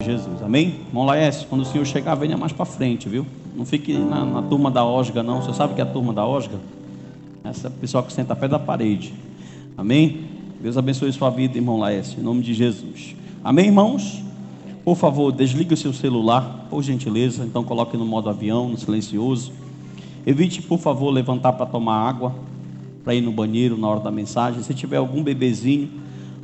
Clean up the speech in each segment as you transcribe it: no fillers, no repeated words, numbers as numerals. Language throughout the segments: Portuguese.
Jesus, amém? Irmão Laércio, quando o senhor chegar, venha mais para frente, viu? Não fique na turma da Osga, não. Você sabe que é a turma da Osga? Essa pessoa que senta perto da parede, amém? Deus abençoe sua vida, irmão Laércio, em nome de Jesus, amém, irmãos? Por favor, desligue o seu celular, por gentileza. Então coloque no modo avião, no silencioso. Evite, por favor, levantar para tomar água, para ir no banheiro na hora da mensagem. Se tiver algum bebezinho,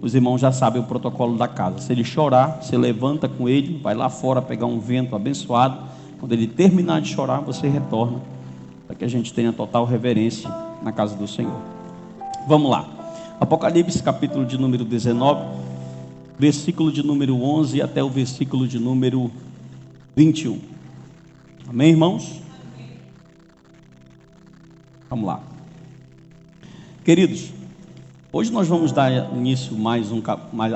os irmãos já sabem o protocolo da casa. Se ele chorar, você levanta com ele, vai lá fora pegar um vento abençoado. Quando ele terminar de chorar, você retorna, para que a gente tenha total reverência na casa do Senhor. Vamos lá. Apocalipse, capítulo de número 19, versículo de número 11 até o versículo de número 21. Amém, irmãos? Vamos lá. Queridos, hoje nós vamos dar início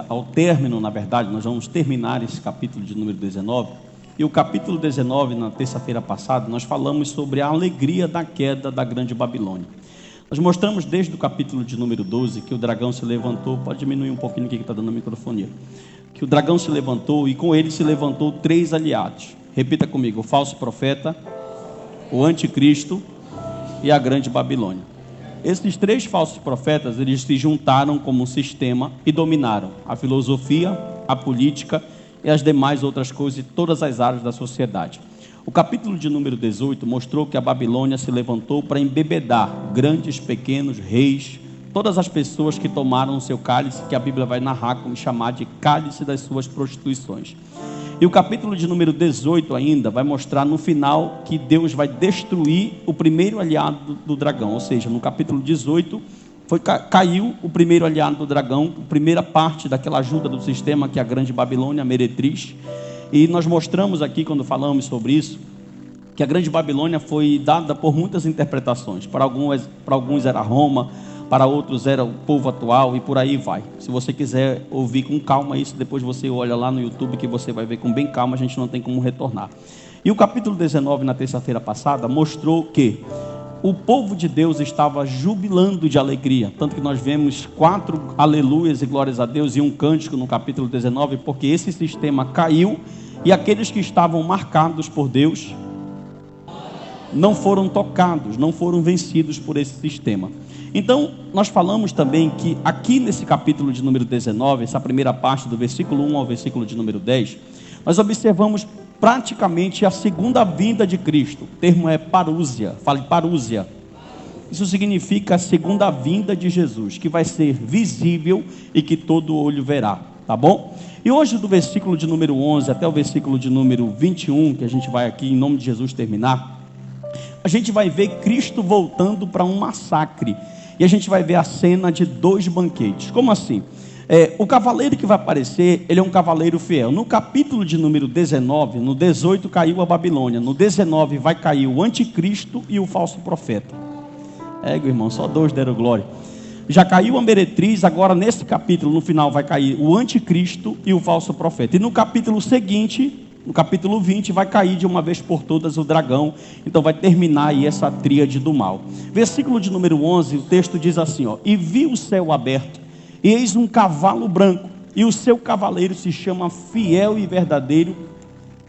ao término, na verdade, nós vamos terminar esse capítulo de número 19. E o capítulo 19, na terça-feira passada, nós falamos sobre a alegria da queda da grande Babilônia. Nós mostramos desde o capítulo de número 12 que o dragão se levantou. Pode diminuir um pouquinho aqui que está dando a microfonia. Que o dragão se levantou e com ele se levantou 3 aliados. Repita comigo: o falso profeta, o anticristo e a grande Babilônia. Esses 3 falsos profetas, eles se juntaram como um sistema e dominaram a filosofia, a política e as demais outras coisas, todas as áreas da sociedade. O capítulo de número 18 mostrou que a Babilônia se levantou para embebedar grandes, pequenos, reis, todas as pessoas que tomaram o seu cálice, que a Bíblia vai narrar como chamar de cálice das suas prostituições. E o capítulo de número 18 ainda vai mostrar no final que Deus vai destruir o primeiro aliado do dragão. Ou seja, no capítulo 18 caiu o primeiro aliado do dragão, a primeira parte daquela ajuda do sistema, que é a grande Babilônia, a meretriz. E nós mostramos aqui, quando falamos sobre isso, que a grande Babilônia foi dada por muitas interpretações. Para alguns era Roma, para outros era o povo atual e por aí vai. Se você quiser ouvir com calma isso, depois você olha lá no YouTube que você vai ver com bem calma, a gente não tem como retornar. E o capítulo 19, na terça-feira passada, mostrou que o povo de Deus estava jubilando de alegria. Tanto que nós vemos 4 aleluias e glórias a Deus e um cântico no capítulo 19, porque esse sistema caiu e aqueles que estavam marcados por Deus não foram tocados, não foram vencidos por esse sistema. Então, nós falamos também que aqui nesse capítulo de número 19, essa primeira parte do versículo 1 ao versículo de número 10, nós observamos praticamente a segunda vinda de Cristo. O termo é parúzia, fale parúzia. Isso significa a segunda vinda de Jesus, que vai ser visível e que todo olho verá, tá bom? E hoje do versículo de número 11 até o versículo de número 21, que a gente vai aqui em nome de Jesus terminar, a gente vai ver Cristo voltando para um massacre. E a gente vai ver a cena de 2 banquetes. Como assim? O cavaleiro que vai aparecer, ele é um cavaleiro fiel. No capítulo de número 19, no 18 caiu a Babilônia. No 19 vai cair o anticristo e o falso profeta. Irmão, só 2 deram glória. Já caiu a meretriz, agora nesse capítulo, no final vai cair o anticristo e o falso profeta. E no capítulo seguinte, no capítulo 20, vai cair de uma vez por todas o dragão. Então vai terminar aí essa tríade do mal. Versículo de número 11, o texto diz assim, e vi o céu aberto, e eis um cavalo branco, e o seu cavaleiro se chama Fiel e Verdadeiro,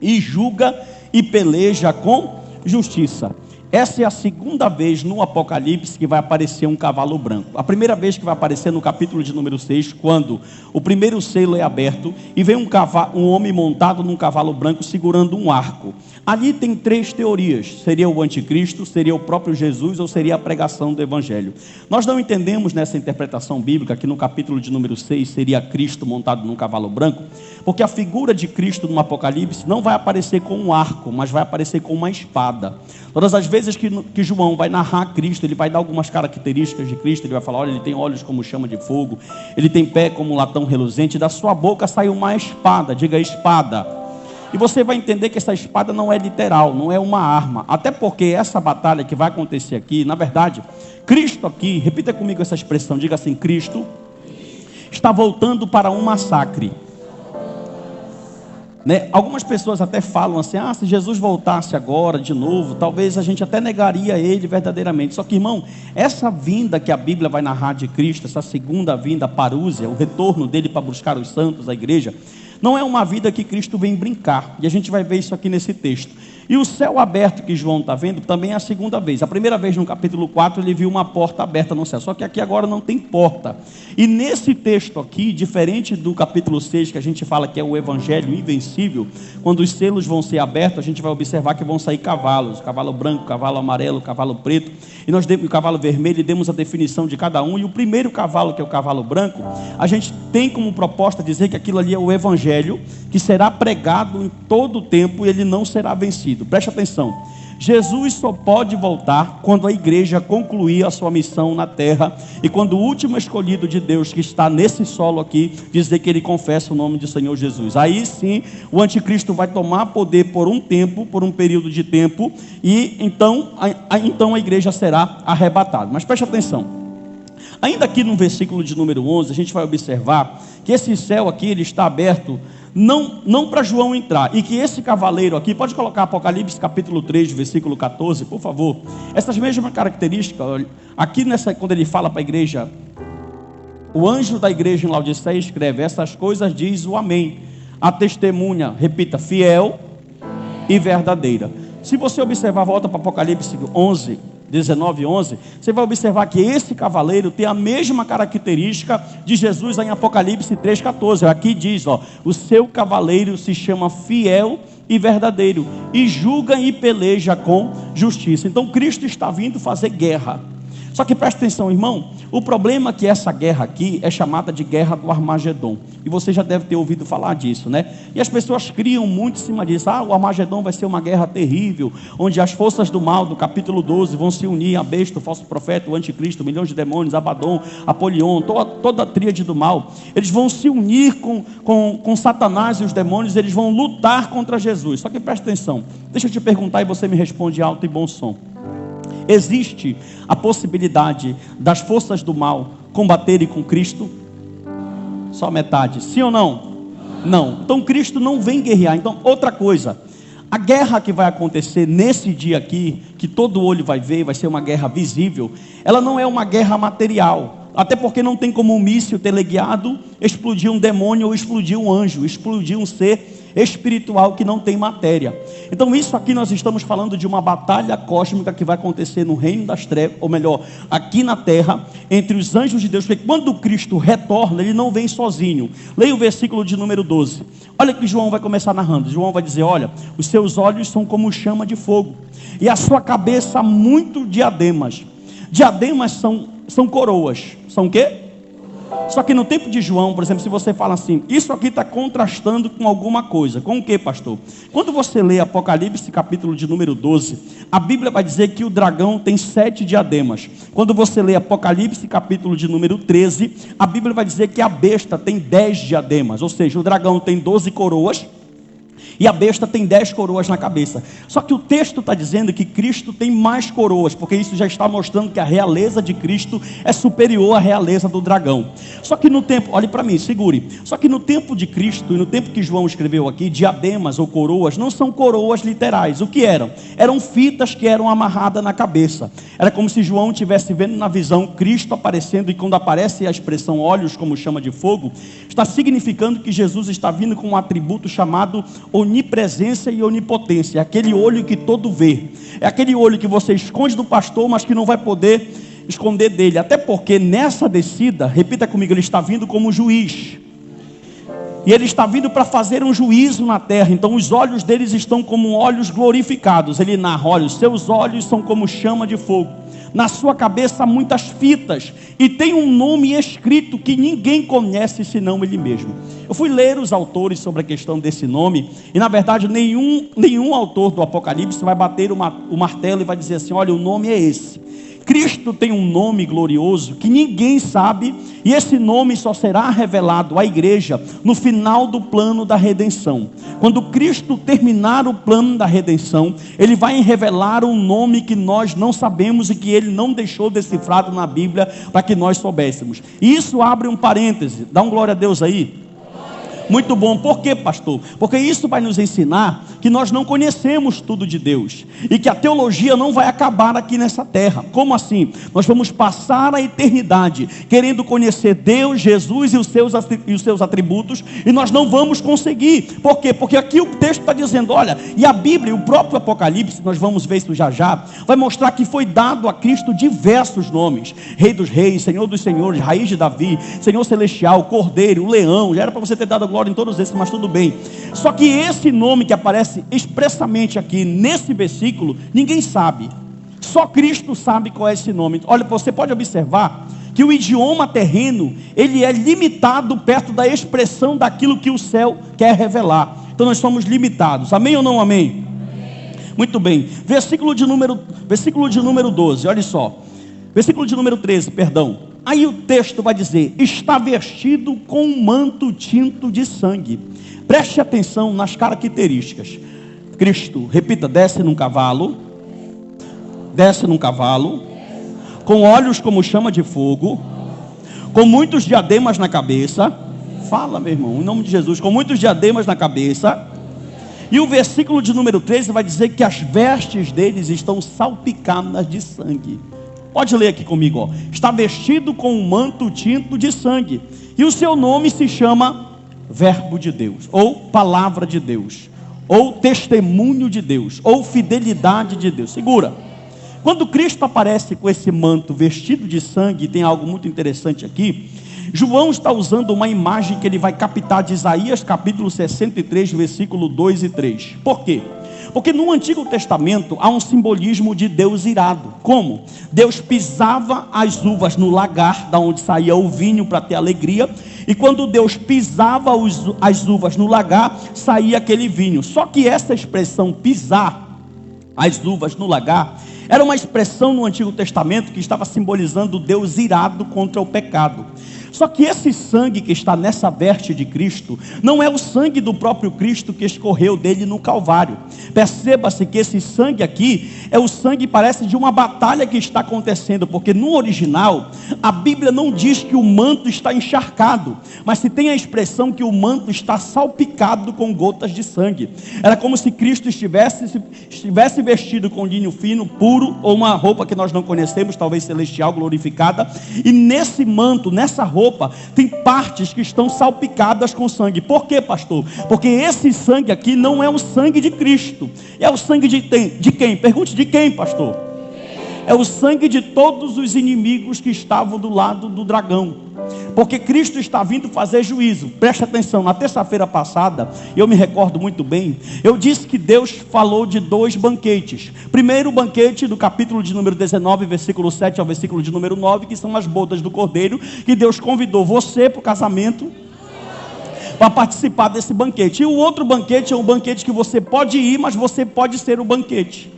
e julga e peleja com justiça. Essa é a segunda vez no Apocalipse que vai aparecer um cavalo branco. A primeira vez que vai aparecer no capítulo de número 6, quando o primeiro selo é aberto e vem um homem montado num cavalo branco segurando um arco. Ali tem 3 teorias: seria o anticristo, seria o próprio Jesus ou seria a pregação do evangelho. Nós não entendemos nessa interpretação bíblica que no capítulo de número 6 seria Cristo montado num cavalo branco, porque a figura de Cristo no Apocalipse não vai aparecer com um arco, mas vai aparecer com uma espada. Todas as vezes que João vai narrar Cristo, ele vai dar algumas características de Cristo. Ele vai falar, olha, ele tem olhos como chama de fogo, ele tem pé como um latão reluzente, da sua boca sai uma espada, diga espada. E você vai entender que essa espada não é literal, não é uma arma, até porque essa batalha que vai acontecer aqui, na verdade, Cristo aqui, repita comigo essa expressão, diga assim, Cristo está voltando para um massacre. Algumas pessoas até falam assim, se Jesus voltasse agora de novo, talvez a gente até negaria ele verdadeiramente. Só que, irmão, essa vinda que a Bíblia vai narrar de Cristo, essa segunda vinda, a parúzia, o retorno dele para buscar os santos, a igreja, não é uma vida que Cristo vem brincar. E a gente vai ver isso aqui nesse texto. E o céu aberto que João está vendo também é a segunda vez. A primeira vez no capítulo 4 ele viu uma porta aberta no céu. Só que aqui agora não tem porta. E nesse texto aqui, diferente do capítulo 6, que a gente fala que é o evangelho invencível, quando os selos vão ser abertos, a gente vai observar que vão sair cavalos. Cavalo branco, cavalo amarelo, cavalo preto. E nós demos o cavalo vermelho e demos a definição de cada um. E o primeiro cavalo, que é o cavalo branco, a gente tem como proposta dizer que aquilo ali é o evangelho, que será pregado em todo o tempo e ele não será vencido. Preste atenção, Jesus só pode voltar quando a igreja concluir a sua missão na terra e quando o último escolhido de Deus que está nesse solo aqui dizer que ele confessa o nome do Senhor Jesus. Aí sim o anticristo vai tomar poder por um tempo, por um período de tempo, e então a igreja será arrebatada. Mas preste atenção, ainda aqui no versículo de número 11 a gente vai observar que esse céu aqui ele está aberto não para João entrar, e que esse cavaleiro aqui, pode colocar Apocalipse capítulo 3, versículo 14, por favor. Essas mesmas características, aqui quando ele fala para a igreja, o anjo da igreja em Laodiceia escreve: essas coisas diz o Amém, a testemunha, repita, fiel e verdadeira. Se você observar, volta para Apocalipse 11, 19 e 11, você vai observar que esse cavaleiro tem a mesma característica de Jesus em Apocalipse 3,14. Aqui diz, o seu cavaleiro se chama fiel e verdadeiro, e julga e peleja com justiça. Então Cristo está vindo fazer guerra. Só que presta atenção, irmão, o problema é que essa guerra aqui é chamada de guerra do Armagedon, e você já deve ter ouvido falar disso, né? E as pessoas criam muito em cima disso. O Armagedon vai ser uma guerra terrível, onde as forças do mal, do capítulo 12, vão se unir a besta, o falso profeta, o anticristo, milhões de demônios, Abaddon, Apolion, toda a tríade do mal. Eles vão se unir com Satanás e os demônios, eles vão lutar contra Jesus. Só que presta atenção, deixa eu te perguntar e você me responde alto e bom som. Existe a possibilidade das forças do mal combaterem com Cristo? Só metade, sim ou não? Não. Então Cristo não vem guerrear. Então outra coisa, a guerra que vai acontecer nesse dia aqui, que todo olho vai ver, vai ser uma guerra visível, ela não é uma guerra material. Até porque não tem como um míssil teleguiado explodir um demônio ou explodir um anjo, explodir um ser espiritual que não tem matéria. Então isso aqui nós estamos falando de uma batalha cósmica que vai acontecer no reino das trevas, ou melhor, aqui na terra, entre os anjos de Deus, porque quando Cristo retorna, ele não vem sozinho. Leia o versículo de número 12, olha que João vai começar narrando. João vai dizer, olha, os seus olhos são como chama de fogo, e a sua cabeça muito diademas. Diademas são coroas, são o quê? Só que no tempo de João, por exemplo, se você fala assim, isso aqui está contrastando com alguma coisa. Com o que, pastor? Quando você lê Apocalipse capítulo de número 12, a Bíblia vai dizer que o dragão tem 7 diademas. Quando você lê Apocalipse capítulo de número 13, a Bíblia vai dizer que a besta tem 10 diademas. Ou seja, o dragão tem 12 coroas e a besta tem 10 coroas na cabeça. Só que o texto está dizendo que Cristo tem mais coroas, porque isso já está mostrando que a realeza de Cristo é superior à realeza do dragão. Só que no tempo, olhe para mim, segure. Só que no tempo de Cristo, e no tempo que João escreveu aqui, diademas ou coroas, não são coroas literais. O que eram? Eram fitas que eram amarradas na cabeça. Era como se João estivesse vendo na visão Cristo aparecendo, e quando aparece a expressão olhos como chama de fogo, está significando que Jesus está vindo com um atributo chamado onipresença e onipotência. É aquele olho que todo vê, é aquele olho que você esconde do pastor, mas que não vai poder esconder dele. Até porque nessa descida, repita comigo, ele está vindo como juiz, e ele está vindo para fazer um juízo na terra. Então os olhos deles estão como olhos glorificados. Ele narra, olha, os seus olhos são como chama de fogo, na sua cabeça muitas fitas, e tem um nome escrito que ninguém conhece senão ele mesmo. Eu fui ler os autores sobre a questão desse nome, e na verdade nenhum autor do Apocalipse vai bater o martelo e vai dizer assim, olha, o nome é esse. Cristo tem um nome glorioso que ninguém sabe, e esse nome só será revelado à igreja no final do plano da redenção. Quando Cristo terminar o plano da redenção, ele vai revelar um nome que nós não sabemos e que ele não deixou decifrado na Bíblia para que nós soubéssemos. E isso abre um parêntese, dá um glória a Deus aí. Muito bom. Por quê, pastor? Porque isso vai nos ensinar que nós não conhecemos tudo de Deus e que a teologia não vai acabar aqui nessa terra. Como assim? Nós vamos passar a eternidade querendo conhecer Deus, Jesus e os seus atributos, e nós não vamos conseguir. Por quê? Porque aqui o texto está dizendo, olha, e a Bíblia, o próprio Apocalipse, nós vamos ver isso já já, vai mostrar que foi dado a Cristo diversos nomes: Rei dos Reis, Senhor dos Senhores, Raiz de Davi, Senhor Celestial, Cordeiro, Leão. Já era para você ter dado a glória em todos esses, mas tudo bem. Só que esse nome que aparece expressamente aqui nesse versículo, ninguém sabe. Só Cristo sabe qual é esse nome. Olha, você pode observar que o idioma terreno, ele é limitado perto da expressão daquilo que o céu quer revelar. Então nós somos limitados. Amém ou não amém? Muito bem. Versículo de número 12, olha só. Versículo de número 13, perdão. Aí o texto vai dizer: está vestido com um manto tinto de sangue. Preste atenção nas características. Cristo, repita, desce num cavalo, com olhos como chama de fogo, com muitos diademas na cabeça. Fala, meu irmão, em nome de Jesus. Com muitos diademas na cabeça. E o versículo de número 13 vai dizer que as vestes deles estão salpicadas de sangue. Pode ler aqui comigo, ó. Está vestido com um manto tinto de sangue. E o seu nome se chama Verbo de Deus, ou Palavra de Deus, ou Testemunho de Deus, ou Fidelidade de Deus. Segura. Quando Cristo aparece com esse manto vestido de sangue, tem algo muito interessante aqui. João está usando uma imagem que ele vai captar de Isaías capítulo 63, versículo 2 e 3. Por quê? Porque no Antigo Testamento há um simbolismo de Deus irado. Como? Deus pisava as uvas no lagar, da onde saía o vinho para ter alegria. E quando Deus pisava as uvas no lagar, saía aquele vinho. Só que essa expressão pisar as uvas no lagar era uma expressão no Antigo Testamento que estava simbolizando Deus irado contra o pecado. Só que esse sangue que está nessa veste de Cristo não é o sangue do próprio Cristo que escorreu dele no Calvário. Perceba-se que esse sangue aqui é o sangue, parece, de uma batalha que está acontecendo, porque no original a Bíblia não diz que o manto está encharcado, mas se tem a expressão que o manto está salpicado com gotas de sangue. Era como se Cristo estivesse vestido com linho fino, puro, ou uma roupa que nós não conhecemos, talvez celestial, glorificada, e nesse manto, nessa roupa, tem partes que estão salpicadas com sangue. Por quê, pastor? Porque esse sangue aqui não é o sangue de Cristo. É o sangue de quem? Pergunte, de quem, pastor? É o sangue de todos os inimigos que estavam do lado do dragão. Porque Cristo está vindo fazer juízo. Preste atenção, na terça-feira passada, eu me recordo muito bem, eu disse que Deus falou de 2 banquetes. Primeiro banquete do capítulo de número 19, versículo 7 ao versículo de número 9, que são as bodas do Cordeiro, que Deus convidou você para o casamento, para participar desse banquete. E o outro banquete é um banquete que você pode ir, mas você pode ser o banquete.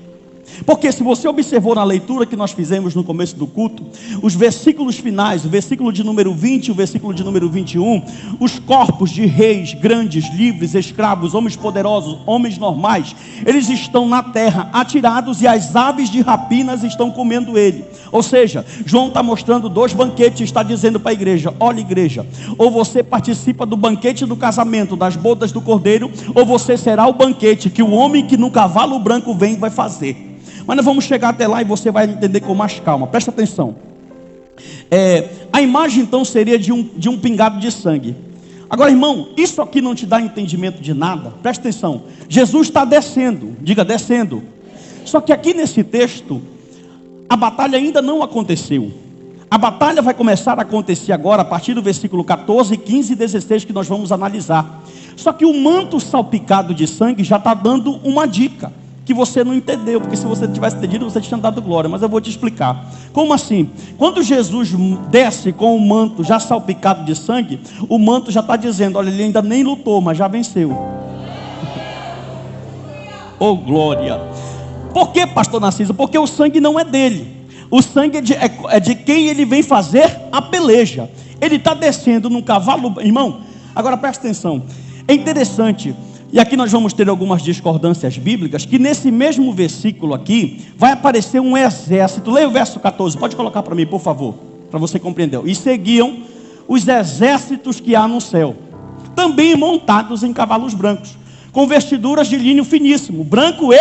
Porque se você observou na leitura que nós fizemos no começo do culto, os versículos finais, o versículo de número 20 e o versículo de número 21, os corpos de reis, grandes, livres, escravos, homens poderosos, homens normais, eles estão na terra atirados e as aves de rapinas estão comendo ele. Ou seja, João está mostrando 2 banquetes, está dizendo para a igreja: olha, igreja, ou você participa do banquete do casamento, das bodas do Cordeiro, ou você será o banquete que o homem que no cavalo branco vem vai fazer. Mas nós vamos chegar até lá e você vai entender com mais calma. Presta atenção. A imagem então seria de um pingado de sangue. Agora, irmão, isso aqui não te dá entendimento de nada? Presta atenção. Jesus está descendo. Diga, descendo. Só que aqui nesse texto, a batalha ainda não aconteceu. A batalha vai começar a acontecer agora, a partir do versículo 14, 15 e 16, que nós vamos analisar. Só que o manto salpicado de sangue já está dando uma dica que você não entendeu, porque se você tivesse entendido, você tinha dado glória, mas eu vou te explicar. Como assim? Quando Jesus desce com o manto já salpicado de sangue, o manto já está dizendo: olha, ele ainda nem lutou, mas já venceu. Oh, glória! Por que, pastor Narciso? Porque o sangue não é dele. O sangue é de quem ele vem fazer a peleja. Ele está descendo num cavalo, irmão. Agora presta atenção, é interessante. E aqui nós vamos ter algumas discordâncias bíblicas, que nesse mesmo versículo aqui, vai aparecer um exército. Leia o verso 14, pode colocar para mim, por favor, para você compreender. E seguiam os exércitos que há no céu. também montados em cavalos brancos, com vestiduras de linho finíssimo, branco e...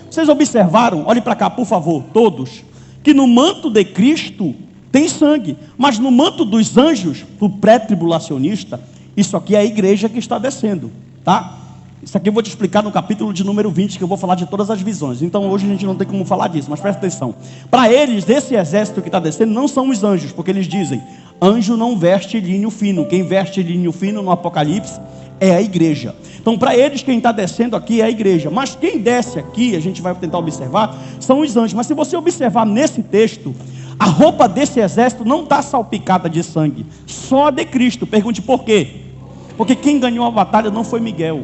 Vocês observaram, olhem para cá por favor, todos, que no manto de Cristo tem sangue, mas no manto dos anjos, o pré-tribulacionista, isso aqui é a igreja que está descendo, tá? Isso aqui eu vou te explicar no capítulo de número 20, que eu vou falar de todas as visões. Então hoje a gente não tem como falar disso, mas presta atenção. Para eles, desse exército que está descendo, não são os anjos, porque eles dizem, anjo não veste linho fino. Quem veste linho fino no Apocalipse é a igreja. Então para eles quem está descendo aqui é a igreja. Mas quem desce aqui, a gente vai tentar observar, são os anjos. Mas se você observar nesse texto, a roupa desse exército não está salpicada de sangue, só a de Cristo. Pergunte por quê? Porque quem ganhou a batalha não foi Miguel.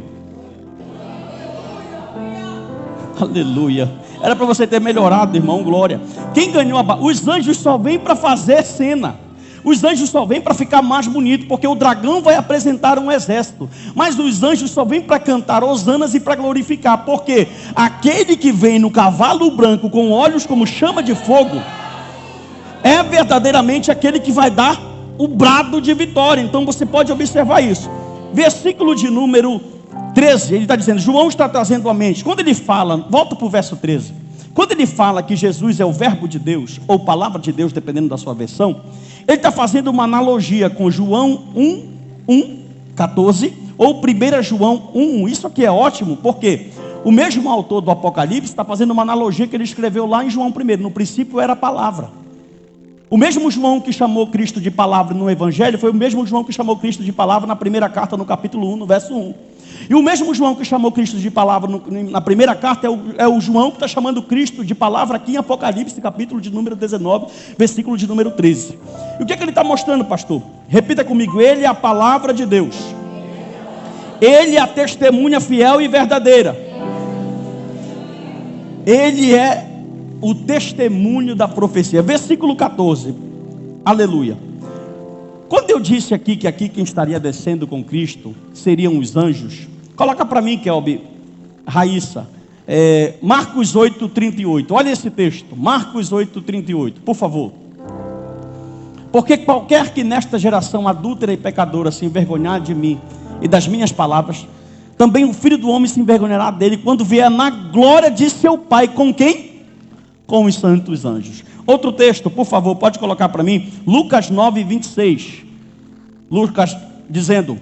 Aleluia. Era para você ter melhorado, irmão, glória. Quem ganhou a batalha? Os anjos só vêm para fazer cena. Os anjos só vêm para ficar mais bonito, porque o dragão vai apresentar um exército. Mas os anjos só vêm para cantar hosanas e para glorificar. Porque aquele que vem no cavalo branco com olhos como chama de fogo é verdadeiramente aquele que vai dar o brado de vitória. Então você pode observar isso. Versículo de número 13, ele está dizendo, João está trazendo à mente, quando ele fala, volta para o verso 13, quando ele fala que Jesus é o verbo de Deus, ou palavra de Deus, dependendo da sua versão, ele está fazendo uma analogia com João 1:14, ou 1 João 1:1, isso aqui é ótimo, porque o mesmo autor do Apocalipse está fazendo uma analogia que ele escreveu lá em João 1, no princípio era a palavra. O mesmo João que chamou Cristo de palavra no Evangelho, foi o mesmo João que chamou Cristo de palavra na primeira carta, no capítulo 1, no verso 1. E o mesmo João que chamou Cristo de palavra na primeira carta é o João que está chamando Cristo de palavra aqui em Apocalipse, capítulo de número 19, versículo de número 13. E o que é que ele está mostrando, pastor? Repita comigo, ele é a palavra de Deus. Ele é a testemunha fiel e verdadeira. Ele é o testemunho da profecia. Versículo 14. Aleluia. Quando eu disse aqui que aqui quem estaria descendo com Cristo seriam os anjos, coloca para mim, Kelby, Raíssa, Marcos 8:38. Olha esse texto, Marcos 8:38, por favor. Porque qualquer que nesta geração adúltera e pecadora se envergonhar de mim e das minhas palavras, também o Filho do Homem se envergonhará dele quando vier na glória de seu Pai. Com quem? Com os santos anjos. Outro texto, por favor, pode colocar para mim, Lucas 9:26. Lucas dizendo,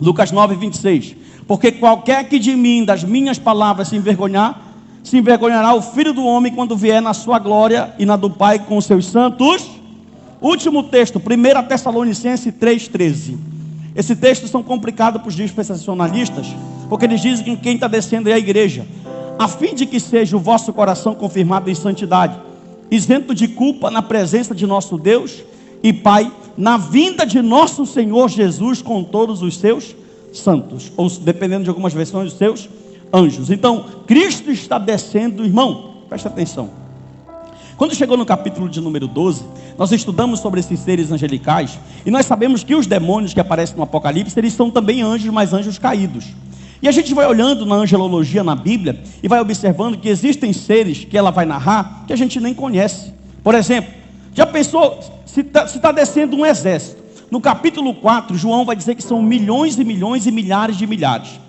Lucas 9:26. Porque qualquer que de mim, das minhas palavras se envergonhará o Filho do Homem quando vier na sua glória e na do Pai com os seus santos. Último texto, 1 Tessalonicenses 3:13. Esse texto são complicados para os dispensacionalistas, porque eles dizem que quem está descendo é a igreja, a fim de que seja o vosso coração confirmado em santidade, isento de culpa na presença de nosso Deus e Pai, na vinda de nosso Senhor Jesus com todos os seus santos, ou dependendo de algumas versões, os seus anjos. Então, Cristo está descendo, irmão, presta atenção. Quando chegou no capítulo de número 12, nós estudamos sobre esses seres angelicais, e nós sabemos que os demônios que aparecem no Apocalipse, eles são também anjos, mas anjos caídos. E a gente vai olhando na angelologia na Bíblia e vai observando que existem seres que ela vai narrar que a gente nem conhece. Por exemplo, já pensou se está descendo um exército? No capítulo 4, João vai dizer que são milhões e milhões e milhares de milhares.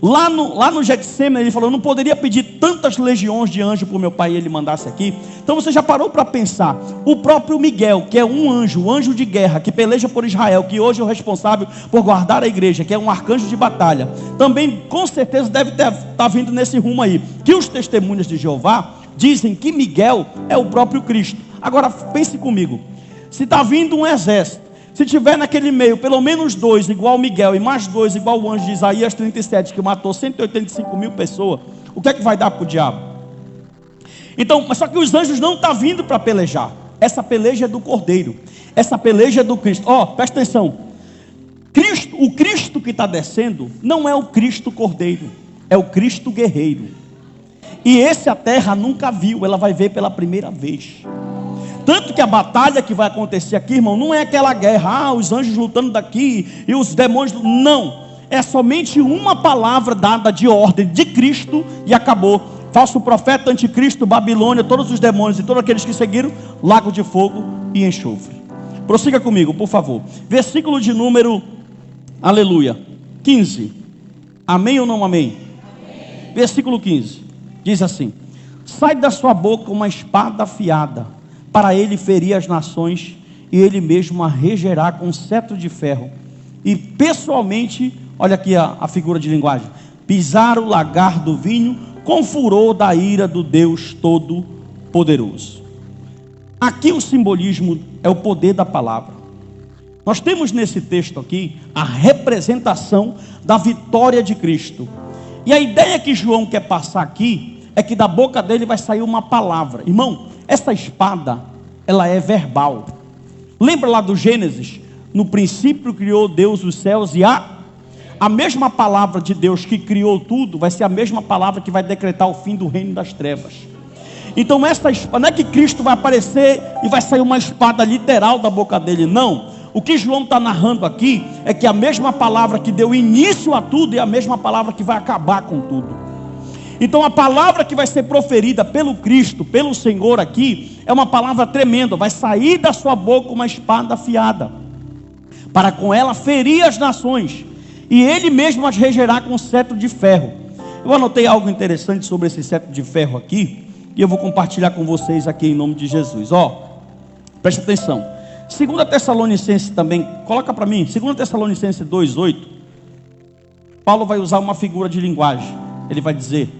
Lá no Getsêmani ele falou, eu não poderia pedir tantas legiões de anjos para o meu pai e ele mandasse aqui. Então você já parou para pensar, o próprio Miguel, que é um anjo, o anjo de guerra, que peleja por Israel, que hoje é o responsável por guardar a igreja, que é um arcanjo de batalha, também com certeza deve estar vindo nesse rumo aí, que os testemunhas de Jeová dizem que Miguel é o próprio Cristo. Agora pense comigo, se está vindo um exército, se tiver naquele meio pelo menos 2 igual Miguel e mais 2 igual o anjo de Isaías 37 que matou 185 mil pessoas, o que é que vai dar para o diabo? Então, mas só que os anjos não estão vindo para pelejar. Essa peleja é do Cordeiro, essa peleja é do Cristo. Presta atenção, o Cristo que está descendo não é o Cristo Cordeiro, é o Cristo guerreiro. E esse a terra nunca viu, ela vai ver pela primeira vez. Tanto que a batalha que vai acontecer aqui, irmão, não é aquela guerra, os anjos lutando daqui e os demônios, não. É somente uma palavra dada de ordem de Cristo e acabou. Falso profeta, anticristo, Babilônia, todos os demônios e todos aqueles que seguiram, lago de fogo e enxofre. Prossiga comigo, por favor. Versículo de número Aleluia. 15. Amém ou não amém? Amém. Versículo 15. Diz assim: sai da sua boca uma espada afiada, para ele ferir as nações, e ele mesmo a regerá com cetro de ferro. E pessoalmente, olha aqui a figura de linguagem, pisar o lagar do vinho com furor da ira do Deus Todo-Poderoso. Aqui o simbolismo é o poder da palavra. Nós temos nesse texto aqui a representação da vitória de Cristo. E a ideia que João quer passar aqui é que da boca dele vai sair uma palavra. Irmão, essa espada, ela é verbal. Lembra lá do Gênesis? No princípio criou Deus os céus e a mesma palavra de Deus que criou tudo vai ser a mesma palavra que vai decretar o fim do reino das trevas. Então essa espada, não é que Cristo vai aparecer e vai sair uma espada literal da boca dele, não. O que João está narrando aqui é que a mesma palavra que deu início a tudo é a mesma palavra que vai acabar com tudo. Então a palavra que vai ser proferida pelo Cristo, pelo Senhor aqui, é uma palavra tremenda. Vai sair da sua boca uma espada afiada, para com ela ferir as nações, e ele mesmo as regerá com cetro de ferro. Eu anotei algo interessante sobre esse cetro de ferro aqui, e eu vou compartilhar com vocês aqui em nome de Jesus. Preste atenção. 2 Tessalonicenses também, coloca para mim, 2 Tessalonicenses 2,8. Paulo vai usar uma figura de linguagem. Ele vai dizer: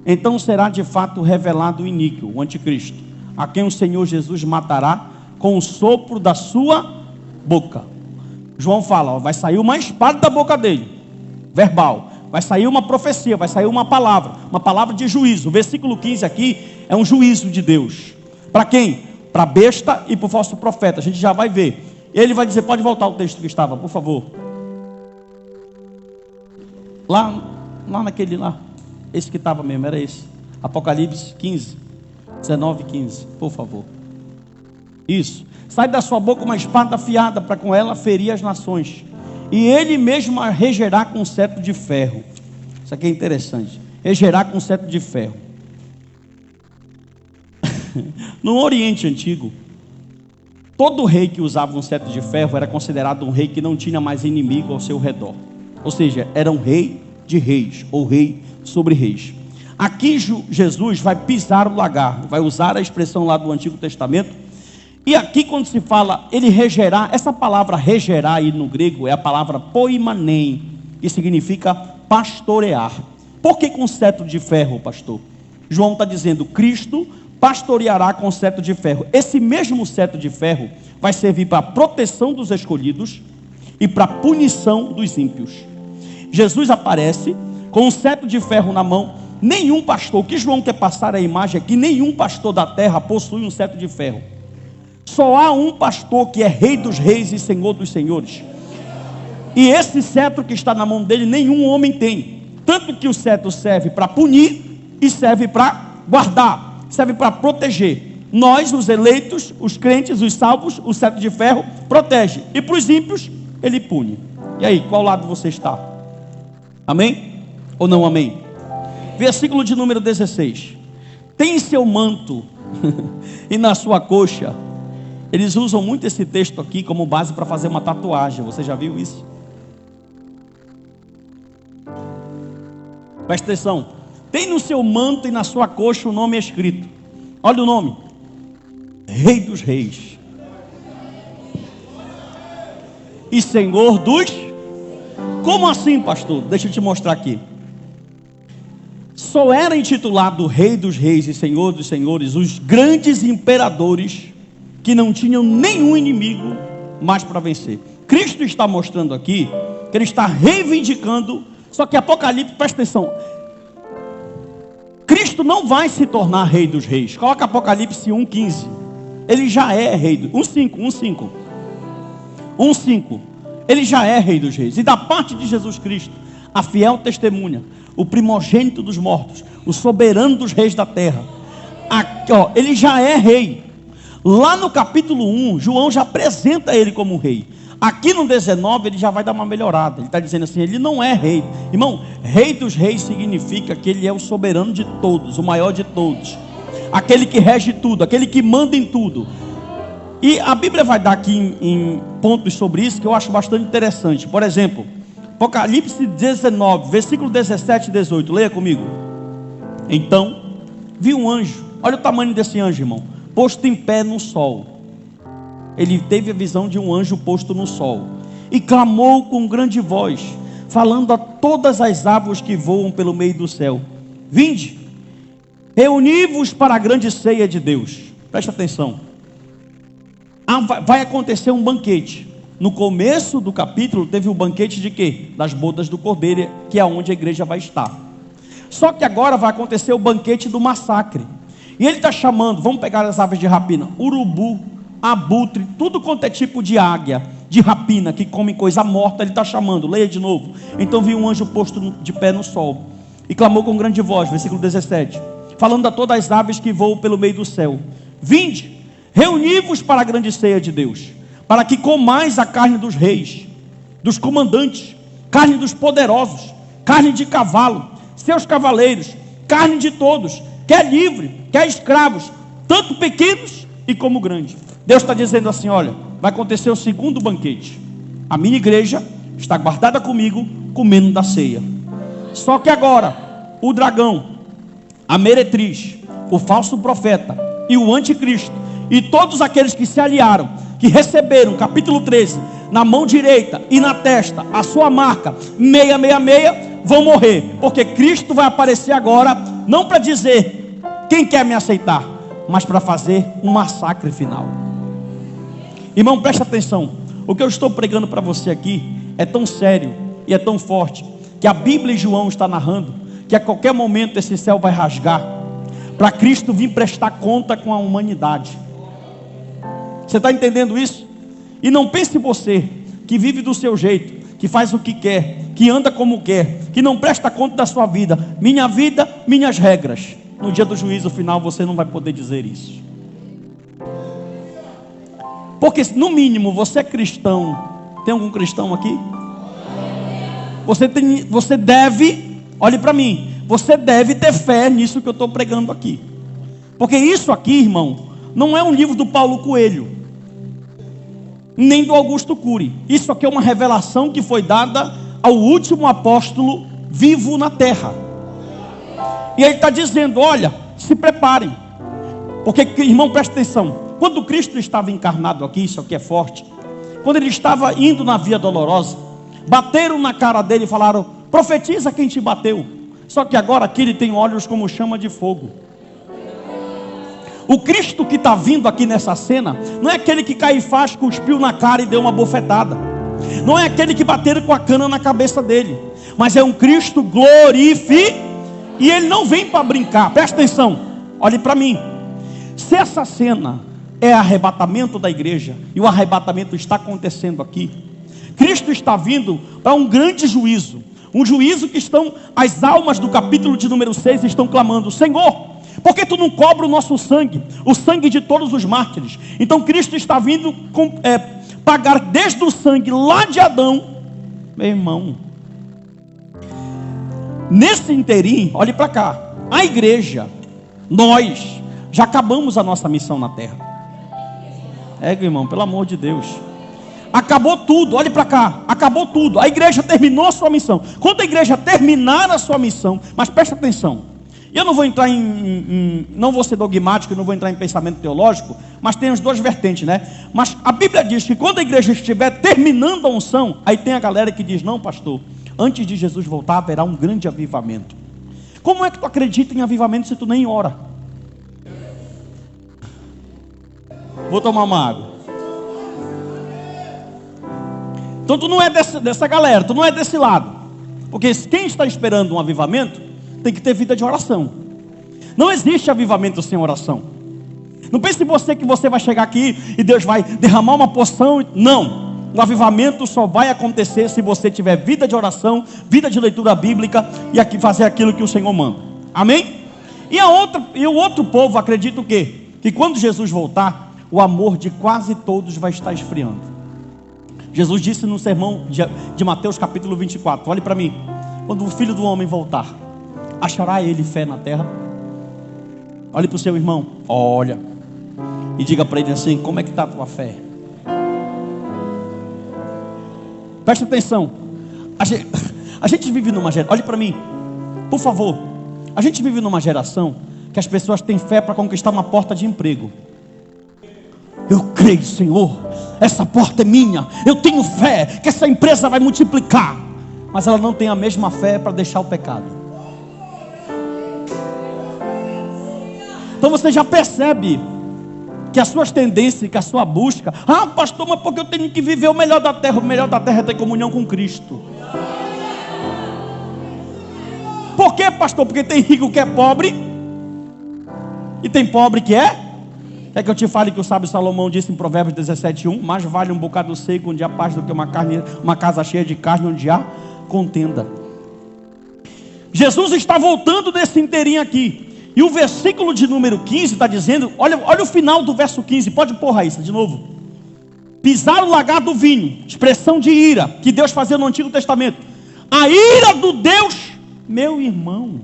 então será de fato revelado o iníquo, o anticristo, a quem o Senhor Jesus matará com o sopro da sua boca. João fala, vai sair uma espada da boca dele, verbal. Vai sair uma profecia, vai sair uma palavra de juízo. O versículo 15 aqui é um juízo de Deus. Para quem? Para a besta e para o falso profeta. A gente já vai ver. Ele vai dizer, pode voltar o texto que estava, por favor. Lá naquele lá. Esse que estava mesmo, era esse. Apocalipse 15, 19 e 15, por favor. Isso. Sai da sua boca uma espada afiada, para com ela ferir as nações. E ele mesmo a regerá com cetro de ferro. Isso aqui é interessante. Regerá com cetro de ferro. No Oriente Antigo, todo rei que usava um cetro de ferro era considerado um rei que não tinha mais inimigo ao seu redor. Ou seja, era um rei de reis, ou rei sobre reis. Aqui Jesus vai pisar o lagar, vai usar a expressão lá do Antigo Testamento. E aqui quando se fala ele regerá, essa palavra regerá aí no grego é a palavra poimanem, que significa pastorear. Por que com cetro de ferro, pastor? João está dizendo, Cristo pastoreará com cetro de ferro. Esse mesmo cetro de ferro vai servir para a proteção dos escolhidos e para a punição dos ímpios. Jesus aparece com um cetro de ferro na mão. Nenhum pastor, o que João quer passar a imagem é que nenhum pastor da terra possui um cetro de ferro. Só há um pastor que é rei dos reis e senhor dos senhores. E esse cetro que está na mão dele, nenhum homem tem. Tanto que o cetro serve para punir e serve para guardar, serve para proteger. Nós, os eleitos, os crentes, os salvos, o cetro de ferro protege. E para os ímpios, ele pune. E aí, qual lado você está? Amém? Ou não amém? Versículo de número 16. Tem em seu manto e na sua coxa. Eles usam muito esse texto aqui como base para fazer uma tatuagem. Você já viu isso? Presta atenção. Tem no seu manto e na sua coxa o nome escrito. Olha o nome. Rei dos Reis. E Senhor dos... Como assim, pastor? Deixa eu te mostrar aqui. Só era intitulado Rei dos Reis e Senhor dos Senhores os grandes imperadores que não tinham nenhum inimigo mais para vencer. Cristo está mostrando aqui que ele está reivindicando. Só que Apocalipse, presta atenção, Cristo não vai se tornar Rei dos Reis. Coloca Apocalipse 1,15. Ele já é Rei dos... 1,5. Ele já é Rei dos Reis. E da parte de Jesus Cristo, a fiel testemunha, o primogênito dos mortos, o soberano dos reis da terra, aqui, ele já é rei. Lá no capítulo 1, João já apresenta ele como rei. Aqui no 19 ele já vai dar uma melhorada. Ele está dizendo assim, ele não é rei. Irmão, Rei dos Reis significa que ele é o soberano de todos, o maior de todos, aquele que rege tudo, aquele que manda em tudo. E a Bíblia vai dar aqui em pontos sobre isso que eu acho bastante interessante. Por exemplo, Apocalipse 19, versículo 17 e 18. Leia comigo. Então, vi um anjo. Olha o tamanho desse anjo, irmão. Posto em pé no sol. Ele teve a visão de um anjo posto no sol. E clamou com grande voz, falando a todas as aves que voam pelo meio do céu: vinde, reuni-vos para a grande ceia de Deus. Presta atenção. Vai acontecer um banquete. No começo do capítulo teve o banquete de quê? Das bodas do Cordeiro, que é onde a igreja vai estar. Só que agora vai acontecer o banquete do massacre. E ele está chamando, vamos pegar as aves de rapina, urubu, abutre, tudo quanto é tipo de águia, de rapina, que come coisa morta, ele está chamando. Leia de novo. Então vi um anjo posto de pé no sol, e clamou com grande voz, versículo 17, falando a todas as aves que voam pelo meio do céu: vinde, reuni-vos para a grande ceia de Deus, para que comais a carne dos reis, dos comandantes, carne dos poderosos, carne de cavalo, seus cavaleiros, carne de todos, quer livre, quer escravos, tanto pequenos e como grandes. Deus está dizendo assim: olha, vai acontecer o segundo banquete. A minha igreja está guardada comigo, comendo da ceia. Só que agora, o dragão, a meretriz, o falso profeta e o anticristo, e todos aqueles que se aliaram, que receberam, capítulo 13, na mão direita e na testa, a sua marca 666, vão morrer. Porque Cristo vai aparecer agora, não para dizer quem quer me aceitar, mas para fazer um massacre final. Irmão, presta atenção. O que eu estou pregando para você aqui é tão sério e é tão forte, que a Bíblia e João está narrando que a qualquer momento esse céu vai rasgar, para Cristo vir prestar conta com a humanidade. Você está entendendo isso? E não pense você que vive do seu jeito, que faz o que quer, que anda como quer, que não presta conta da sua vida. Minha vida, minhas regras. No dia do juízo final você não vai poder dizer isso. Porque no mínimo você é cristão. Tem algum cristão aqui? Você deve, olhe para mim, você deve ter fé nisso que eu estou pregando aqui. Porque isso aqui, irmão, não é um livro do Paulo Coelho, nem do Augusto Cury. Isso aqui é uma revelação que foi dada ao último apóstolo vivo na terra. E ele está dizendo: olha, se preparem. Porque, irmão, presta atenção. Quando Cristo estava encarnado aqui, isso aqui é forte. Quando ele estava indo na via dolorosa, bateram na cara dele e falaram: profetiza quem te bateu. Só que agora aqui ele tem olhos como chama de fogo. O Cristo que está vindo aqui nessa cena não é aquele que Caifás cuspiu na cara e deu uma bofetada. Não é aquele que bateram com a cana na cabeça dele. Mas é um Cristo glorificado. E ele não vem para brincar. Presta atenção, olhe para mim. Se essa cena é arrebatamento da igreja, e o arrebatamento está acontecendo aqui, Cristo está vindo para um grande juízo. Um juízo que estão, as almas do capítulo de número 6 estão clamando: Senhor, por que tu não cobra o nosso sangue, o sangue de todos os mártires? Então Cristo está vindo pagar desde o sangue lá de Adão. Meu irmão, nesse interim, olhe para cá, a igreja, nós já acabamos a nossa missão na terra. Irmão, pelo amor de Deus, acabou tudo. Olhe para cá, acabou tudo. A igreja terminou a sua missão. Quando a igreja terminar a sua missão, mas presta atenção, eu não vou entrar não vou ser dogmático, não vou entrar em pensamento teológico, mas tem as duas vertentes, né? Mas a Bíblia diz que quando a igreja estiver terminando a unção, aí tem a galera que diz: não, pastor, antes de Jesus voltar haverá um grande avivamento. Como é que tu acredita em avivamento se tu nem ora? Vou tomar uma água. Então tu não é dessa galera, tu não é desse lado. Porque quem está esperando um avivamento tem que ter vida de oração. Não existe avivamento sem oração. Não pense você que você vai chegar aqui e Deus vai derramar uma porção. Não. O avivamento só vai acontecer se você tiver vida de oração, vida de leitura bíblica e aqui fazer aquilo que o Senhor manda. Amém? E o outro povo acredita o quê? Que quando Jesus voltar, o amor de quase todos vai estar esfriando. Jesus disse no sermão de Mateus capítulo 24, olhe para mim: quando o Filho do Homem voltar, achará ele fé na terra? Olhe para o seu irmão, olha, e diga para ele assim: como é que está a tua fé? Presta atenção. A gente vive numa geração, olhe para mim, por favor. A gente vive numa geração que as pessoas têm fé para conquistar uma porta de emprego. Eu creio, Senhor, essa porta é minha. Eu tenho fé que essa empresa vai multiplicar. Mas ela não tem a mesma fé para deixar o pecado. Então você já percebe que as suas tendências, que a sua busca, pastor, mas porque eu tenho que viver o melhor da terra? O melhor da terra é ter comunhão com Cristo. Por quê, pastor? Porque tem rico que é pobre e tem pobre que é? Quer que eu te fale que o sábio Salomão disse em Provérbios 17:1: mais vale um bocado seco onde há paz do que uma casa cheia de carne onde há contenda. Jesus está voltando desse inteirinho aqui. E o versículo de número 15 está dizendo, olha o final do verso 15, pode pôr aí de novo. Pisar o lagar do vinho, expressão de ira, que Deus fazia no Antigo Testamento. A ira do Deus, meu irmão,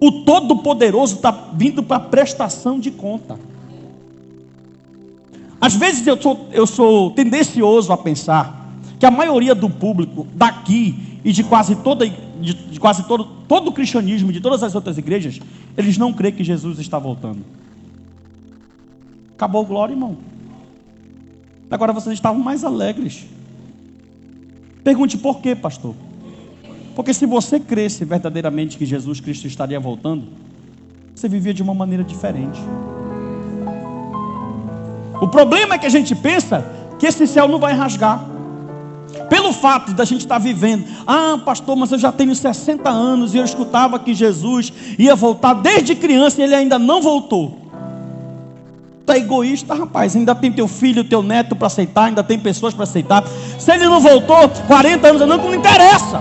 o Todo-Poderoso está vindo para prestação de conta. Às vezes eu sou tendencioso a pensar que a maioria do público daqui e de quase todo o cristianismo, de todas as outras igrejas, eles não creem que Jesus está voltando. Acabou a glória, irmão. Agora vocês estavam mais alegres. Pergunte por quê, pastor? Porque se você cresce verdadeiramente que Jesus Cristo estaria voltando, você vivia de uma maneira diferente. O problema é que a gente pensa que esse céu não vai rasgar. Pelo fato da gente estar vivendo, pastor, mas eu já tenho 60 anos e eu escutava que Jesus ia voltar desde criança e ele ainda não voltou. Tu é egoísta, rapaz. Ainda tem teu filho, teu neto para aceitar, ainda tem pessoas para aceitar. Se ele não voltou 40 anos, não interessa.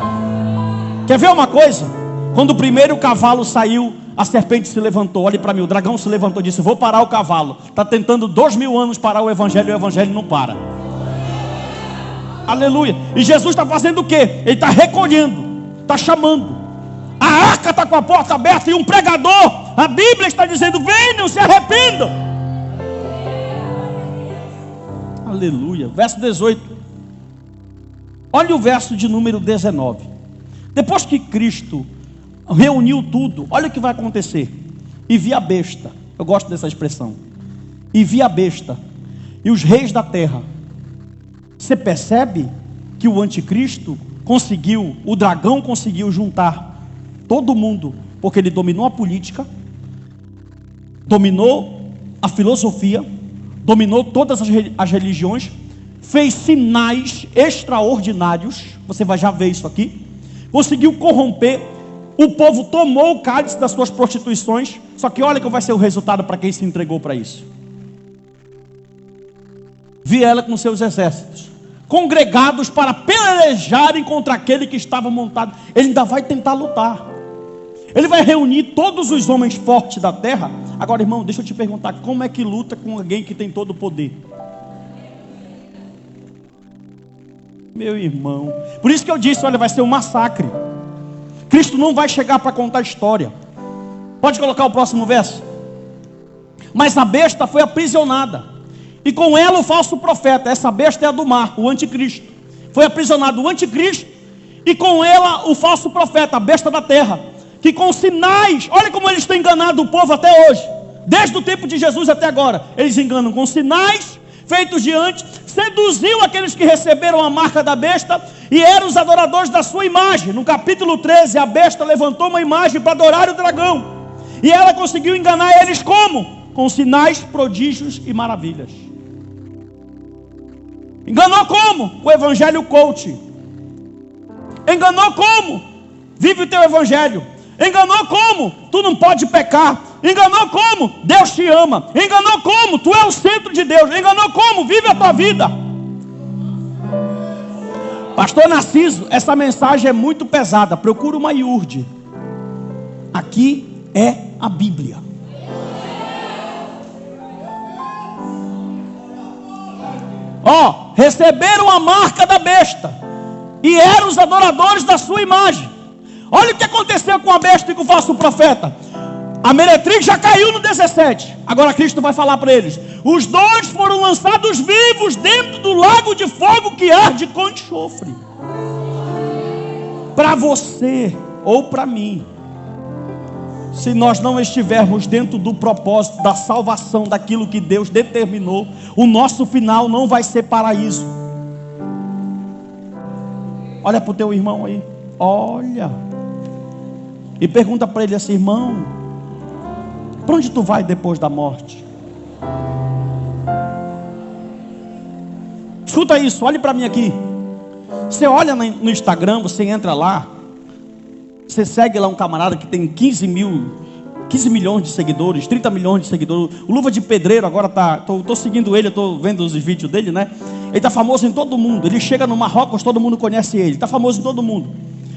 Quer ver uma coisa? Quando o primeiro cavalo saiu, a serpente se levantou. Olhe para mim, o dragão se levantou e disse: vou parar o cavalo. Está tentando 2000 anos parar o evangelho e o evangelho não para. Aleluia. E Jesus está fazendo o quê? Ele está recolhendo, está chamando. A arca está com a porta aberta e um pregador, a Bíblia está dizendo: venham, se arrependam. Aleluia. Verso 18. Olha o verso de número 19. Depois que Cristo reuniu tudo, olha o que vai acontecer. E vi a besta. Eu gosto dessa expressão. E vi a besta e os reis da terra. Você percebe que o anticristo conseguiu, o dragão conseguiu juntar todo mundo, porque ele dominou a política, dominou a filosofia, dominou todas as religiões, fez sinais extraordinários. Você vai já ver isso aqui. Conseguiu corromper. O povo tomou o cálice das suas prostituições. Só que olha que vai ser o resultado para quem se entregou para isso. Vi ela com seus exércitos, congregados para pelejarem contra aquele que estava montado. Ele ainda vai tentar lutar. Ele vai reunir todos os homens fortes da terra. Agora, irmão, deixa eu te perguntar: como é que luta com alguém que tem todo o poder? Meu irmão, por isso que eu disse, olha, vai ser um massacre. Cristo não vai chegar para contar história. Pode colocar o próximo verso. Mas a besta foi aprisionada, e com ela o falso profeta. Essa besta é a do mar, o anticristo. Foi aprisionado o anticristo, e com ela o falso profeta, a besta da terra, que com sinais, olha como eles têm enganado o povo até hoje, desde o tempo de Jesus até agora. Eles enganam com sinais feitos diante, seduziu aqueles que receberam a marca da besta e eram os adoradores da sua imagem. No capítulo 13, a besta levantou uma imagem para adorar o dragão, e ela conseguiu enganar eles como? Com sinais, prodígios e maravilhas. Enganou como? O evangelho coach. Enganou como? Vive o teu evangelho. Enganou como? Tu não pode pecar. Enganou como? Deus te ama. Enganou como? Tu é o centro de Deus. Enganou como? Vive a tua vida. Pastor Narciso, essa mensagem é muito pesada. Procura uma iurde. Aqui é a Bíblia. Receberam a marca da besta e eram os adoradores da sua imagem. Olha o que aconteceu com a besta e com o falso profeta. A meretriz já caiu no 17. Agora Cristo vai falar para eles: os dois foram lançados vivos dentro do lago de fogo que arde com enxofre. para você ou para mim, se nós não estivermos dentro do propósito da salvação, daquilo que Deus determinou, o nosso final não vai ser paraíso. Olha para o teu irmão aí, olha, e pergunta para ele assim: irmão, para onde tu vai depois da morte? Escuta isso, olhe para mim aqui. Você olha no Instagram, você entra lá, você segue lá um camarada que tem 15 milhões de seguidores, 30 milhões de seguidores. O Luva de Pedreiro agora estou seguindo ele, estou vendo os vídeos dele, né? Ele está famoso em todo mundo. Ele chega no Marrocos, todo mundo conhece ele. Está famoso em todo mundo.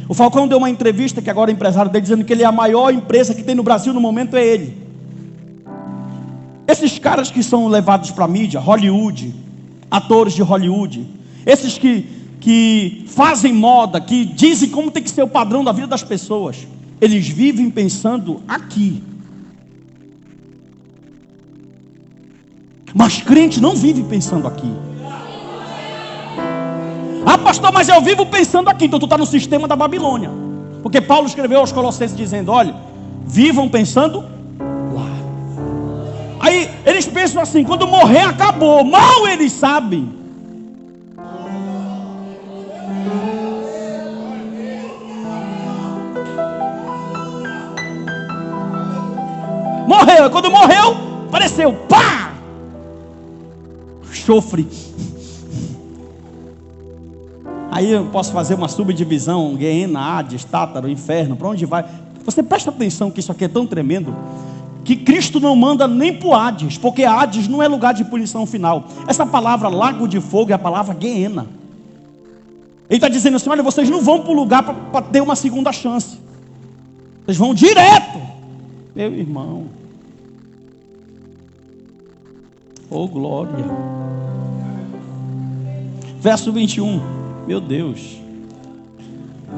O Falcão deu uma entrevista, que agora é empresário dele, dizendo que ele é a maior empresa que tem no Brasil no momento, é ele. Esses caras que são levados para a mídia, Hollywood, atores de Hollywood, esses que fazem moda, que dizem como tem que ser o padrão da vida das pessoas, eles vivem pensando aqui. Mas crente não vive pensando aqui. Ah, pastor, mas eu vivo pensando aqui. Então tu está no sistema da Babilônia. Porque Paulo escreveu aos Colossenses dizendo: olha, vivam pensando lá. Aí eles pensam assim: quando morrer acabou. Mal eles sabem. Morreu, quando morreu, apareceu, pá! Chofre. Aí eu posso fazer uma subdivisão: Guiena, Hades, Tártaro, Inferno, para onde vai? Você presta atenção que isso aqui é tão tremendo, que Cristo não manda nem para o Hades, porque Hades não é lugar de punição final. Essa palavra lago de fogo é a palavra Guiena. Ele está dizendo assim: olha, vocês não vão para o lugar para ter uma segunda chance. Vocês vão direto. Meu irmão. Oh glória. Verso 21. Meu Deus.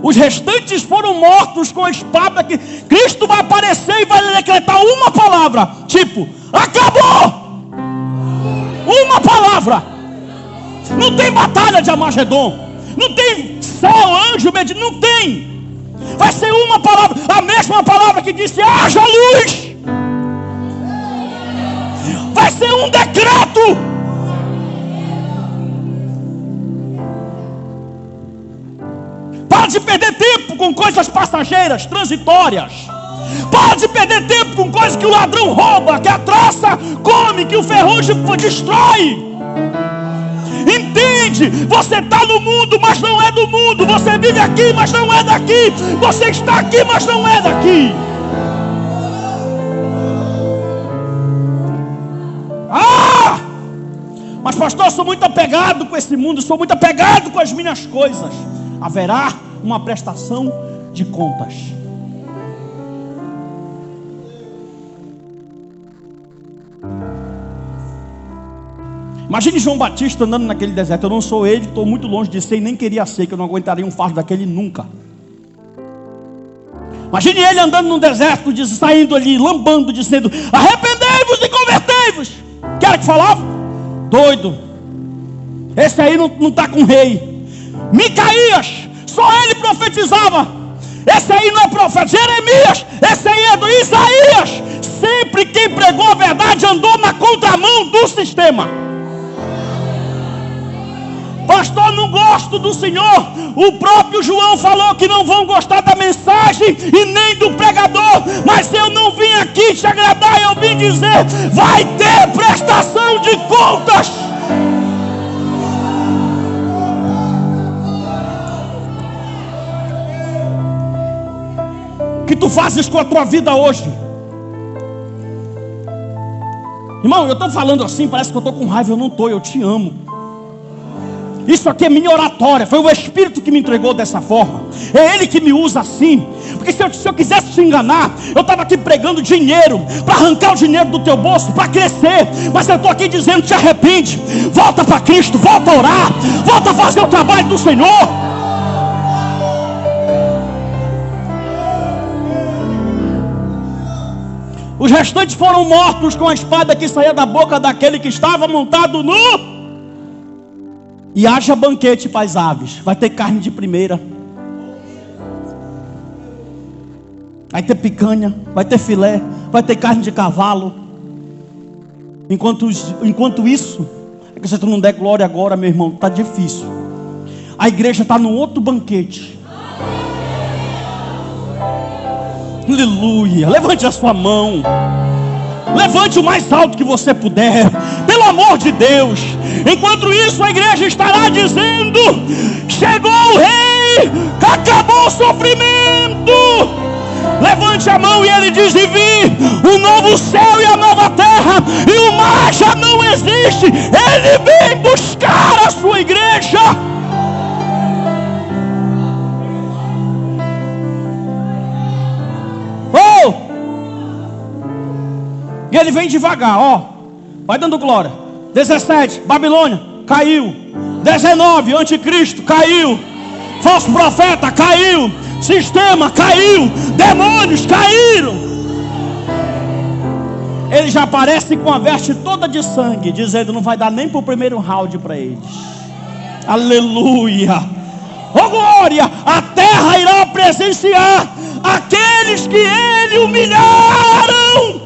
Os restantes foram mortos com a espada. Que Cristo vai aparecer e vai decretar uma palavra, tipo, acabou. Uma palavra. Não tem batalha de Armagedon, não tem céu, anjo, não tem. Vai ser uma palavra, a mesma palavra que disse haja luz. Vai ser um decreto. Para de perder tempo com coisas passageiras, transitórias. Para de perder tempo com coisas que o ladrão rouba, que a traça come, que o ferrugem destrói. Entende? Você está no mundo, mas não é do mundo. Você vive aqui, mas não é daqui. Você está aqui, mas não é daqui. Ah! Mas pastor, eu sou muito apegado com esse mundo, sou muito apegado com as minhas coisas. Haverá uma prestação de contas. Imagine João Batista andando naquele deserto. Eu não sou ele, estou muito longe de ser e nem queria ser, que eu não aguentaria um fardo daquele nunca. Imagine ele andando no deserto, saindo ali, lambando, dizendo: arrependei-vos e convertei-vos. Que era que falava? Doido. Esse aí não está com rei. Micaías, só ele profetizava. Esse aí não é profeta. Jeremias, esse aí é do Isaías. Sempre quem pregou a verdade andou na contramão do sistema. Pastor, não gosto do Senhor. O próprio João falou que não vão gostar da mensagem e nem do pregador. Mas eu não vim aqui te agradar, eu vim dizer: vai ter prestação de contas. O que tu fazes com a tua vida hoje? Irmão, eu estou falando assim, parece que eu estou com raiva. Eu não estou, eu te amo. Isso aqui é minha oratória. Foi o Espírito que me entregou dessa forma. É Ele que me usa assim. Porque se eu quisesse te enganar, eu estava aqui pregando dinheiro, para arrancar o dinheiro do teu bolso, para crescer. Mas eu estou aqui dizendo: te arrepende, volta para Cristo, volta a orar, volta a fazer o trabalho do Senhor. Os restantes foram mortos com a espada que saía da boca daquele que estava montado no... E haja banquete para as aves. Vai ter carne de primeira. Vai ter picanha, vai ter filé, vai ter carne de cavalo. Enquanto isso, é que se tu não der glória agora, meu irmão, está difícil. A igreja está num outro banquete. Aleluia. Levante a sua mão. Levante o mais alto que você puder. Pelo amor de Deus. Enquanto isso, a igreja estará dizendo: chegou o rei, acabou o sofrimento. Levante a mão e ele diz: e vi o novo céu e a nova terra, e o mar já não existe. Ele vem buscar a sua igreja. Oh! E ele vem devagar, ó. Vai dando glória. 17, Babilônia, caiu. 19, anticristo, caiu. Falso profeta, caiu. Sistema, caiu. Demônios, caíram. Ele já aparece com a veste toda de sangue, dizendo: não vai dar nem para o primeiro round para eles. Aleluia. Oh glória, a terra irá presenciar aqueles que ele humilharam.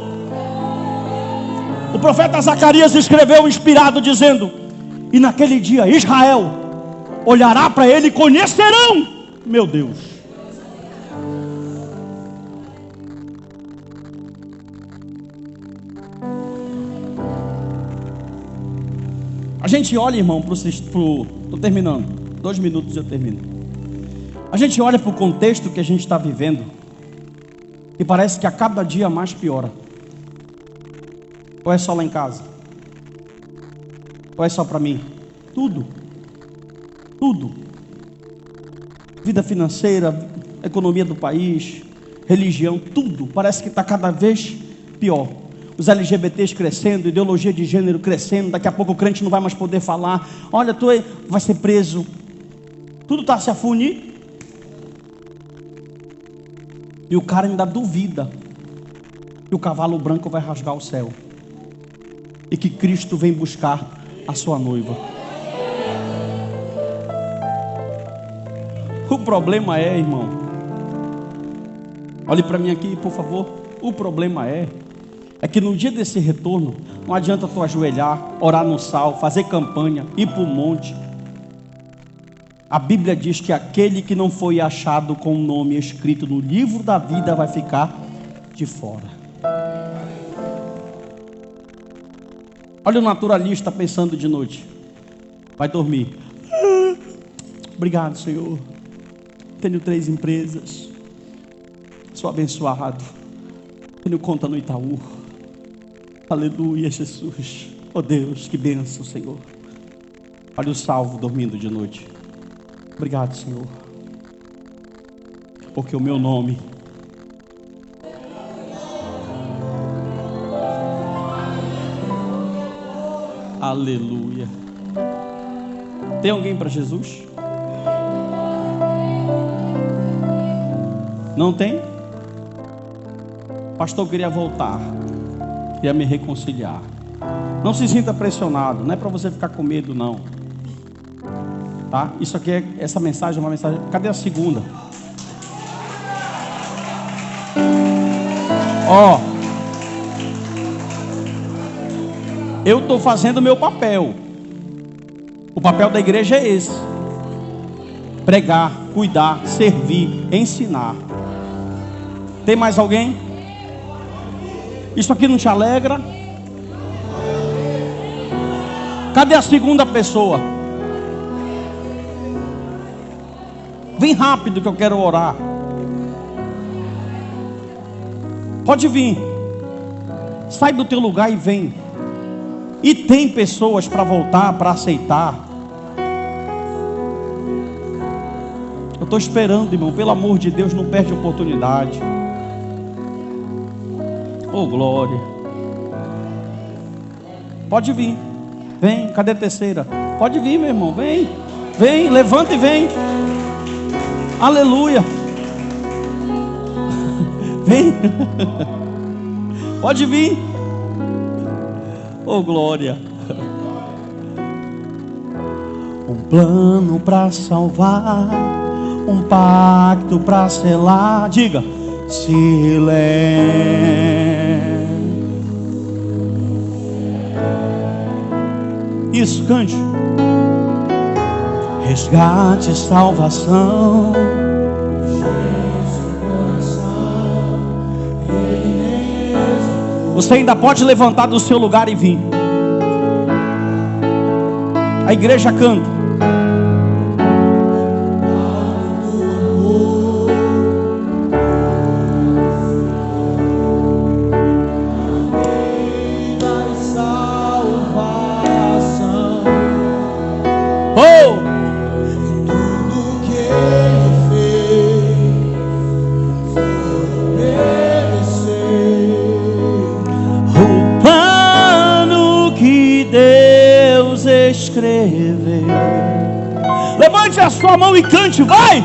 O profeta Zacarias escreveu inspirado, dizendo: e naquele dia Israel olhará para ele e conhecerão. Meu Deus. A gente olha, irmão, estou terminando, 2 minutos eu termino. A gente olha para o contexto que a gente está vivendo e parece que a cada dia mais piora. Ou é só lá em casa? Ou é só para mim? Tudo. Vida financeira, economia do país, religião, tudo parece que está cada vez pior. Os LGBTs crescendo, ideologia de gênero crescendo. Daqui a pouco o crente não vai mais poder falar: olha, tu vai ser preso. Tudo está se afunir. E o cara ainda duvida que o cavalo branco vai rasgar o céu e que Cristo vem buscar a sua noiva. O problema é, irmão, olhe para mim aqui, por favor. O problema é que no dia desse retorno, não adianta tu ajoelhar, orar no sal, fazer campanha, ir para o monte. A Bíblia diz que aquele que não foi achado com o nome escrito no livro da vida vai ficar de fora. Olha o naturalista pensando de noite. Vai dormir. Obrigado, Senhor. Tenho 3 empresas. Sou abençoado. Tenho conta no Itaú. Aleluia, Jesus. Oh Deus, que bênção, Senhor. Olha o salvo dormindo de noite. Obrigado, Senhor. Porque o meu nome aleluia. Tem alguém para Jesus? Não tem? Pastor, eu queria voltar, queria me reconciliar. Não se sinta pressionado, não é para você ficar com medo, não. Tá? Isso aqui essa mensagem é uma mensagem. Cadê a segunda? Ó, eu estou fazendo o meu papel. O papel da igreja é esse: pregar, cuidar, servir, ensinar. Tem mais alguém? Isso aqui não te alegra? Cadê a segunda pessoa? Vem rápido que eu quero orar. Pode vir. Sai do teu lugar e vem. E tem pessoas para voltar, para aceitar. Eu estou esperando, irmão. Pelo amor de Deus, não perde a oportunidade. Oh, glória. Pode vir. Vem, cadê a terceira? Pode vir, meu irmão, vem. Vem, levanta e vem. Aleluia. Vem. Pode vir. Oh, glória. Um plano para salvar, um pacto para selar. Diga: silêncio. Isso, cante. Resgate e salvação. Você ainda pode levantar do seu lugar e vir. A igreja canta. Levante a sua mão e cante, vai!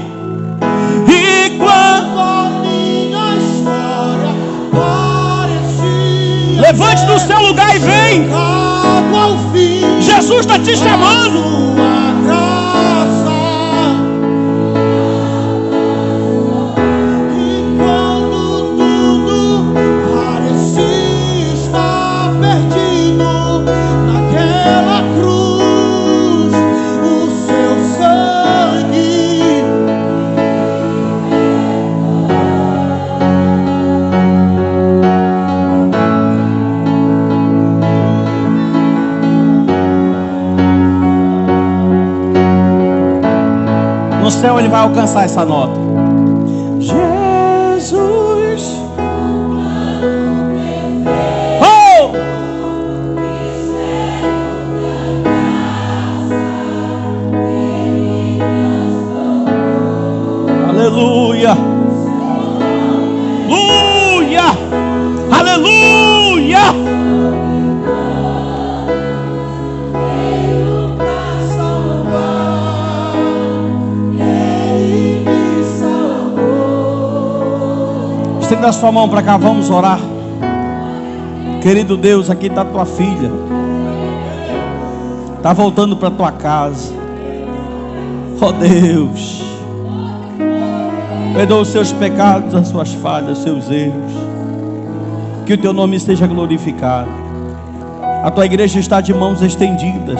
E quando a minha história parecia, levante do seu lugar e vem! Jesus está te chamando! No céu ele vai alcançar essa nota. Jesus. Oh! Aleluia. Aleluia. Aleluia. Estenda a sua mão para cá, vamos orar. Querido Deus, aqui está tua filha. Está voltando para tua casa. Oh Deus, perdoa os seus pecados, as suas falhas, os seus erros. Que o teu nome seja glorificado. A tua igreja está de mãos estendidas.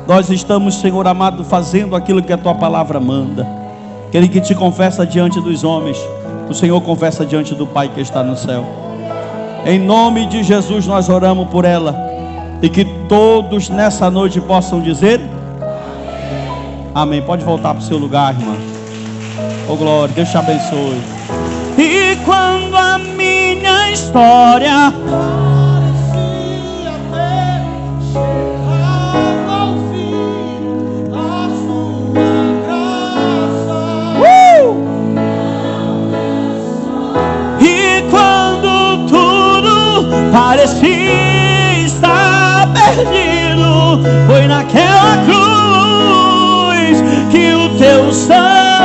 Nós estamos, Senhor amado, fazendo aquilo que a tua palavra manda. Aquele que te confessa diante dos homens, o Senhor confessa diante do Pai que está no céu. Em nome de Jesus nós oramos por ela. E que todos nessa noite possam dizer amém. Pode voltar para o seu lugar, irmã. Oh glória, Deus te abençoe. E quando a minha história parecia ter chegado ao fim, a sua graça. E quando tudo parecia estar perdido, foi naquela cruz que o teu sangue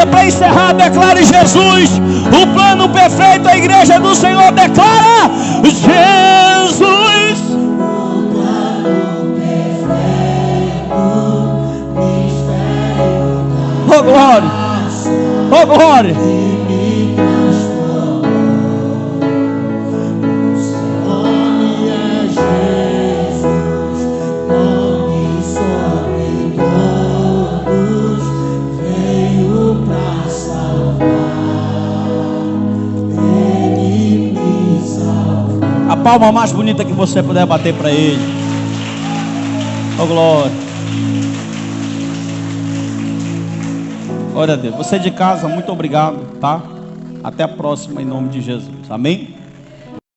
para encerrar, declare Jesus, o plano perfeito. A igreja do Senhor declara Jesus, o plano perfeito, oh glória, oh glória. A palma mais bonita que você puder bater para Ele. Oh glória. Glória a Deus. Você de casa, muito obrigado, tá? Até a próxima em nome de Jesus. Amém?